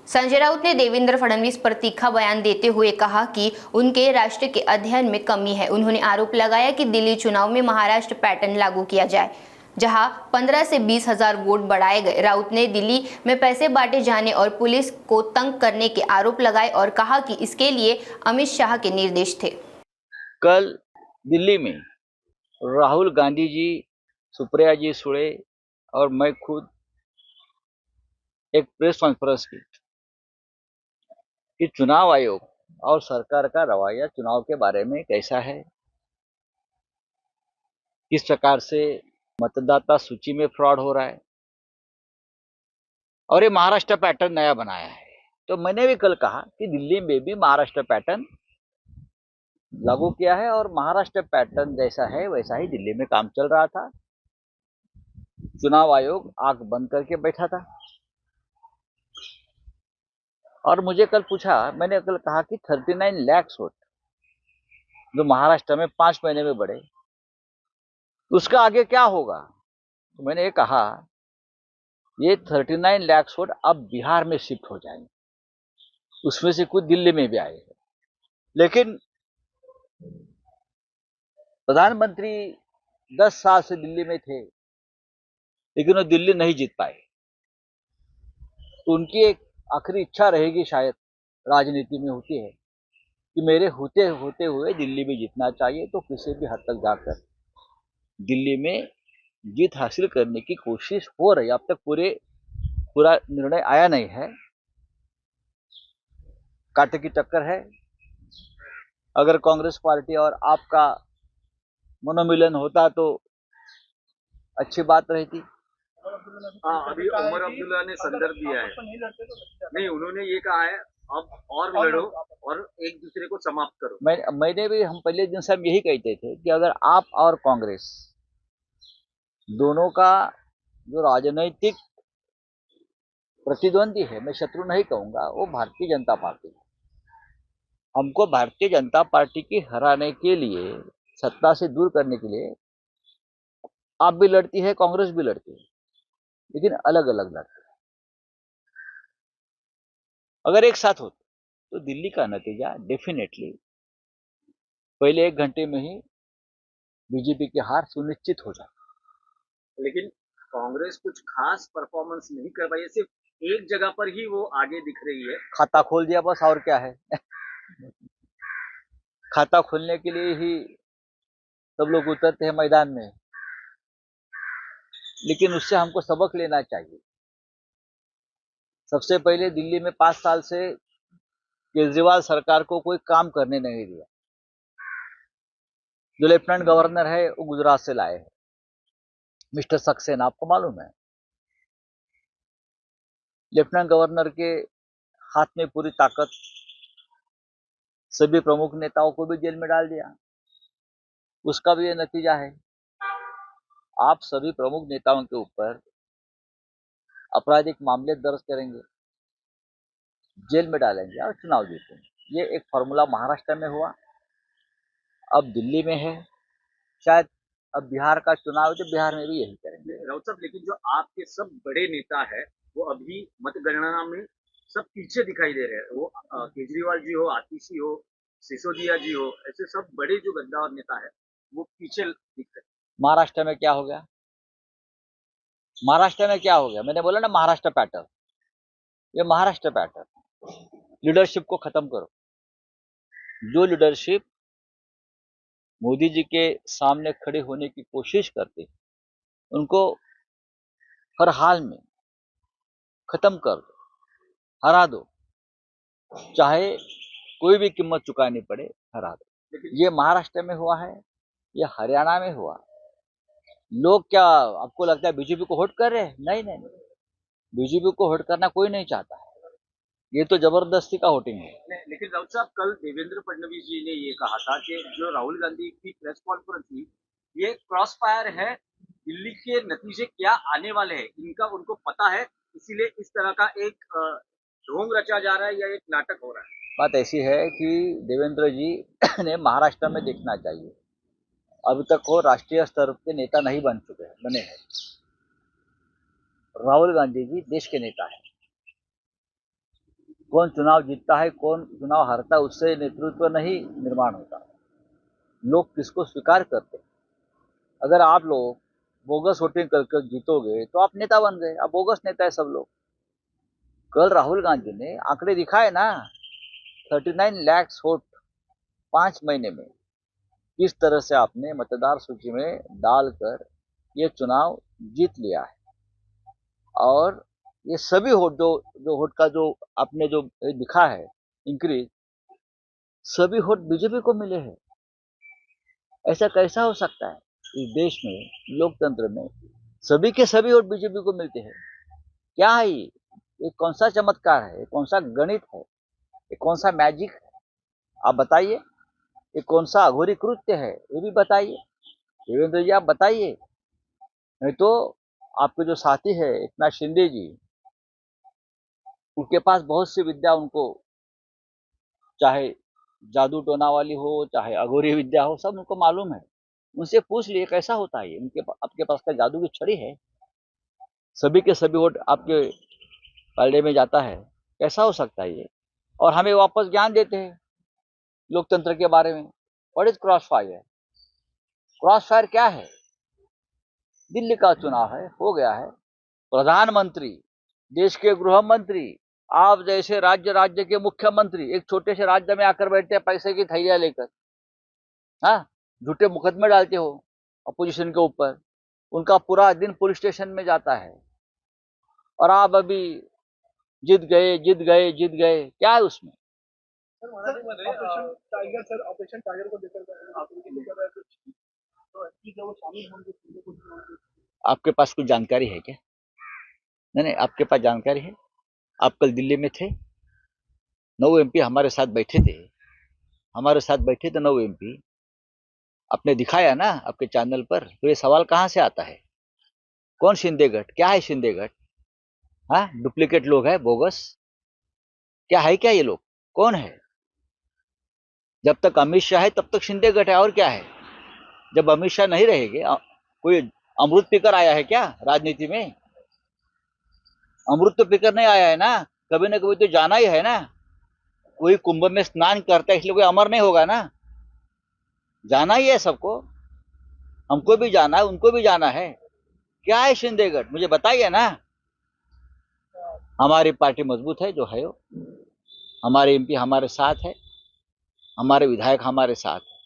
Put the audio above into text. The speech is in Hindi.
संजय राउत ने देवेंद्र फडणवीस पर तीखा बयान देते हुए कहा कि उनके राष्ट्र के अध्ययन में कमी है। उन्होंने आरोप लगाया कि दिल्ली चुनाव में महाराष्ट्र पैटर्न लागू किया जाए, जहां 15 से 20 हजार वोट बढ़ाए गए। राउत ने दिल्ली में पैसे बांटे जाने और पुलिस को तंग करने के आरोप लगाए और कहा कि इसके लिए अमित शाह के निर्देश थे। कल दिल्ली में राहुल गांधी जी, सुप्रिया जी सुळे और मैं खुद एक प्रेस कॉन्फ्रेंस की कि चुनाव आयोग और सरकार का रवैया चुनाव के बारे में कैसा है, किस प्रकार से मतदाता सूची में फ्रॉड हो रहा है और ये महाराष्ट्र पैटर्न नया बनाया है। तो मैंने भी कल कहा कि दिल्ली में भी महाराष्ट्र पैटर्न लागू किया है और महाराष्ट्र पैटर्न जैसा है वैसा ही दिल्ली में काम चल रहा था। चुनाव आयोग आंख बंद करके बैठा था और मुझे कल पूछा, मैंने कल कहा कि 39 लाख वोट जो महाराष्ट्र में 5 महीने में बढ़े, उसका आगे क्या होगा। तो मैंने ये कहा, ये 39 लाख वोट अब बिहार में शिफ्ट हो जाएंगे, उसमें से कुछ दिल्ली में भी आए हैं। लेकिन प्रधानमंत्री 10 साल से दिल्ली में थे, लेकिन वो दिल्ली नहीं जीत पाए। तो उनकी एक आखिरी इच्छा रहेगी, शायद राजनीति में होती है, कि मेरे होते हुए दिल्ली में जीतना चाहिए। तो किसी भी हद तक जाकर दिल्ली में जीत हासिल करने की कोशिश हो रही है। अब तक पूरा निर्णय आया नहीं है, कांटे की टक्कर है। अगर कांग्रेस पार्टी और आपका मनोमिलन होता तो अच्छी बात रहती। अभी उमर अब्दुल्ला ने संदर्भ दिया है, नहीं, उन्होंने ये कहा है अब और लड़ो और एक दूसरे को समाप्त करो। मैंने भी, हम पहले दिन से हम यही कहते थे कि अगर आप और कांग्रेस दोनों का जो राजनीतिक प्रतिद्वंदी है, मैं शत्रु नहीं कहूंगा, वो भारतीय जनता पार्टी है। हमको भारतीय जनता पार्टी की हराने के लिए, सत्ता से दूर करने के लिए आप भी लड़ती है, कांग्रेस भी लड़ती है, लेकिन अलग अलग लड़ती है। अगर एक साथ होते तो दिल्ली का नतीजा डेफिनेटली पहले 1 घंटे में ही बीजेपी की हार सुनिश्चित हो जाती। लेकिन कांग्रेस कुछ खास परफॉर्मेंस नहीं कर पाई है, सिर्फ एक जगह पर ही वो आगे दिख रही है। खाता खोल दिया बस, और क्या है। खाता खोलने के लिए ही सब लोग उतरते हैं मैदान में, लेकिन उससे हमको सबक लेना चाहिए। सबसे पहले दिल्ली में 5 साल से केजरीवाल सरकार को कोई काम करने नहीं दिया। जो लेफ्टिनेंट गवर्नर है वो गुजरात से लाए हैं, मिस्टर सक्सेना, आपको मालूम है। लेफ्टिनेंट गवर्नर के हाथ में पूरी ताकत, सभी प्रमुख नेताओं को भी जेल में डाल दिया। उसका भी ये नतीजा है। आप सभी प्रमुख नेताओं के ऊपर आपराधिक मामले दर्ज करेंगे, जेल में डालेंगे और चुनाव जीतेंगे। ये एक फॉर्मूला महाराष्ट्र में हुआ, अब दिल्ली में है, शायद अब बिहार का चुनाव तो बिहार में भी यही करेंगे। राउत साहब, लेकिन जो आपके सब बड़े नेता है वो अभी मतगणना में सब पीछे दिखाई दे रहे हैं। वो केजरीवाल जी हो, आतिशी हो, सिसोदिया जी हो, ऐसे सब बड़े जो गद्दार नेता है वो पीछे दिख रहे हैं। महाराष्ट्र में क्या हो गया? महाराष्ट्र में क्या हो गया? मैंने बोला ना, महाराष्ट्र पैटर्न। ये महाराष्ट्र पैटर्न, लीडरशिप को खत्म करो। जो लीडरशिप मोदी जी के सामने खड़े होने की कोशिश करते, उनको हर हाल में खत्म कर दो, हरा दो, चाहे कोई भी कीमत चुकानी पड़े, हरा दो। ये महाराष्ट्र में हुआ है, ये हरियाणा में हुआ। लोग क्या, आपको लगता है बीजेपी को वोट कर रहे हैं? नहीं नहीं नहीं, बीजेपी को वोट करना कोई नहीं चाहता है। ये तो जबरदस्ती का वोटिंग है। लेकिन राउत साहब, कल देवेंद्र फडणवीस जी ने ये कहा था कि जो राहुल गांधी की प्रेस कॉन्फ्रेंस हुई, ये क्रॉस फायर है, दिल्ली के नतीजे क्या आने वाले हैं इनका उनको पता है, इसीलिए इस तरह का एक ढोंग रचा जा रहा है या एक नाटक हो रहा है। बात ऐसी है कि देवेंद्र जी ने महाराष्ट्र में देखना चाहिए। अभी तक वो राष्ट्रीय स्तर के नेता नहीं बने हैं। राहुल गांधी जी देश के नेता हैं। कौन चुनाव जीतता है, कौन चुनाव हारता है, उससे नेतृत्व नहीं निर्माण होता। लोग किसको स्वीकार करते हैं। अगर आप लोग बोगस वोटिंग करके जीतोगे तो आप नेता बन गए, आप बोगस नेता है सब लोग। कल राहुल गांधी ने आंकड़े दिखाए ना, 39 लाख वोट 5 महीने में किस तरह से आपने मतदार सूची में डालकर ये चुनाव जीत लिया है। और ये सभी वोट जो वोट का जो आपने जो दिखा है इंक्रीज, सभी वोट बीजेपी को मिले हैं। ऐसा कैसा हो सकता है? इस देश में, लोकतंत्र में सभी के सभी वोट बीजेपी को मिलते हैं? क्या है ये कौन सा चमत्कार है? ये कौन सा गणित है? ये कौन सा मैजिक है? आप बताइए। ये कौन सा अघोरी कृत्य है, ये भी बताइए। देवेंद्र जी आप बताइए, नहीं तो आपके जो साथी है एकनाथ शिंदे जी, उनके पास बहुत सी विद्या, उनको चाहे जादू टोना वाली हो, चाहे अघोरी विद्या हो, सब उनको मालूम है। उनसे पूछ लिए कैसा होता है। आपके पास का जादू की छड़ी है, सभी के सभी वोट आपके पालने में जाता है, कैसा हो सकता है ये? और हमें वापस ज्ञान देते हैं लोकतंत्र के बारे में। What is cross fire? Cross fire क्या है? दिल्ली का चुनाव है, हो गया है, प्रधानमंत्री, देश के गृह मंत्री, आप जैसे राज्य के मुख्यमंत्री एक छोटे से राज्य में आकर बैठते हैं पैसे की थैलियां लेकर, हाँ, झूठे मुकदमे डालते हो अपोजिशन के ऊपर, उनका पूरा दिन पुलिस स्टेशन में जाता है, और आप अभी जीत गए, क्या है उसमें? ऑपरेशन टाइगर को लेकर शामिल होंगे। आपके पास कुछ जानकारी है क्या? नहीं, आपके पास जानकारी है? आप कल दिल्ली में थे, 9 एमपी हमारे साथ बैठे थे, 9 एमपी। आपने दिखाया ना आपके चैनल पर, तो ये सवाल कहाँ से आता है? कौन शिंदेगढ़? क्या है शिंदेगढ़? हाँ, डुप्लीकेट लोग है, बोगस। क्या है क्या ये लोग? कौन है? जब तक अमित शाह है तब तक शिंदेगढ़ है, और क्या है? जब अमित शाह नहीं रहेंगे, कोई अमृत पीकर आया है क्या राजनीति में? अमृत तो पीकर नहीं आया है ना, कभी ना कभी तो जाना ही है ना। कोई कुंभ में स्नान करता है इसलिए कोई अमर नहीं होगा ना, जाना ही है सबको। हमको भी जाना है, उनको भी जाना है। क्या है शिंदेगढ़? मुझे बताइए ना। हमारी पार्टी मजबूत है जो है, हमारे एमपी हमारे साथ है, हमारे विधायक हमारे साथ है।